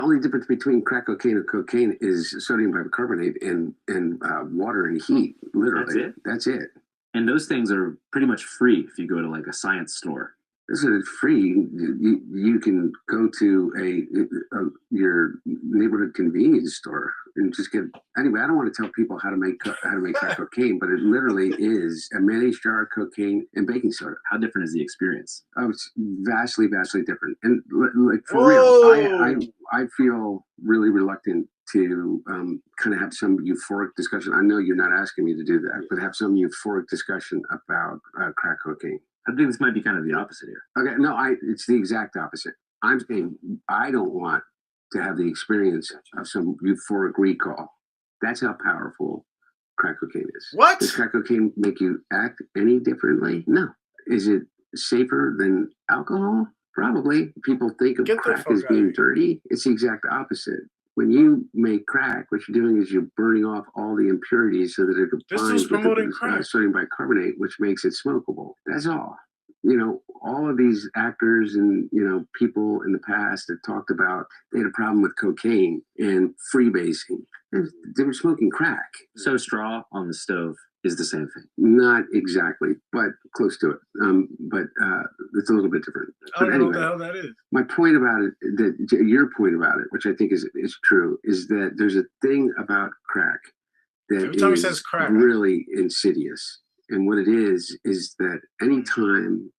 only difference between crack cocaine and cocaine is sodium bicarbonate and water and heat. Literally, that's it. And those things are pretty much free if you go to like a science store. This is free. You can go to your neighborhood convenience store and just get. Anyway, I don't want to tell people how to make crack cocaine, but it literally is a mayonnaise jar of cocaine and baking soda. How different is the experience? Oh, it's vastly different. And like for real, I feel really reluctant to kind of have some euphoric discussion. I know you're not asking me to do that, but have some euphoric discussion about crack cocaine. I think this might be kind of the opposite here. Okay, no, it's the exact opposite. I'm saying I don't want to have the experience of some euphoric recall. That's how powerful crack cocaine is. What? Does crack cocaine make you act any differently? No. Is it safer than alcohol? Probably. People think of crack as being dirty. It's the exact opposite. When you make crack, what you're doing is you're burning off all the impurities so that it combines with the sodium bicarbonate, which makes it smokable. That's all. You know, all of these actors and, you know, people in the past that talked about they had a problem with cocaine and freebasing. They were smoking crack. So straw on the stove is the same thing. Not exactly, but close to it. But it's a little bit different. I don't know what the hell that is. My point about it, your point about it, which I think is true, is that there's a thing about crack that is really insidious. And what it is that anytime,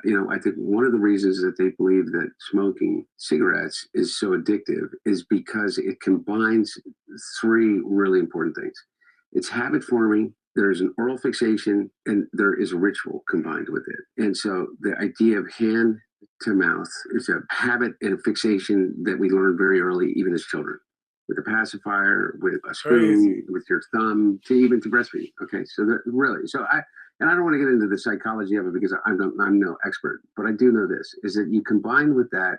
you know, I think one of the reasons that they believe that smoking cigarettes is so addictive is because it combines three really important things. It's habit forming, there's an oral fixation, and there is a ritual combined with it. And so the idea of hand to mouth is a habit and a fixation that we learn very early, even as children. With a pacifier, with a spoon, with your thumb, even to breastfeed. Okay, so really, I don't want to get into the psychology of it because I'm no expert, but I do know this, is that you combine with that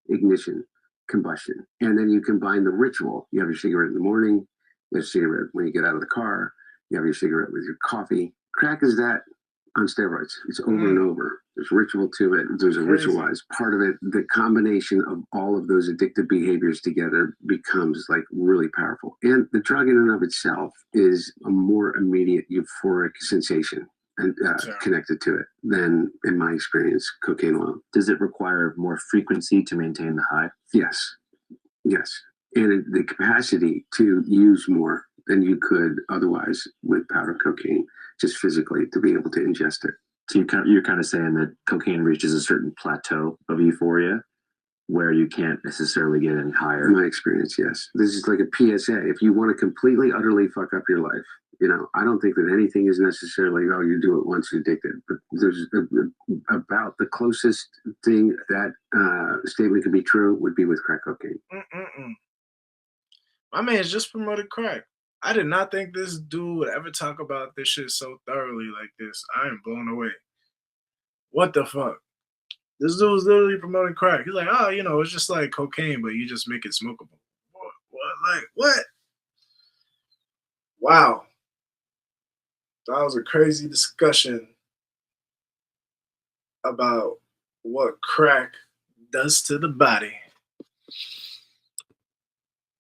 ignition, combustion, and then you combine the ritual. You have your cigarette in the morning, you have a cigarette when you get out of the car, you have your cigarette with your coffee. Crack is that on steroids. It's over and over. There's ritual to it. There's a ritualized part of it. The combination of all of those addictive behaviors together becomes like really powerful. And the drug in and of itself is a more immediate euphoric sensation and connected to it than, in my experience, cocaine alone. Does it require more frequency to maintain the high? Yes. And the capacity to use more than you could otherwise with powder cocaine, just physically to be able to ingest it. So you're kind of saying that cocaine reaches a certain plateau of euphoria where you can't necessarily get any higher. In my experience, yes. This is like a PSA. If you want to completely, utterly fuck up your life, you know, I don't think that anything is necessarily, oh, you do it once, you're addicted. But there's about the closest thing that statement could be true would be with crack cocaine. My man's just promoted crack. I did not think this dude would ever talk about this shit so thoroughly like this. I am blown away. What the fuck? This dude was literally promoting crack. He's like, oh, you know, it's just like cocaine, but you just make it smokable. What? Like, what? Wow. That was a crazy discussion about what crack does to the body.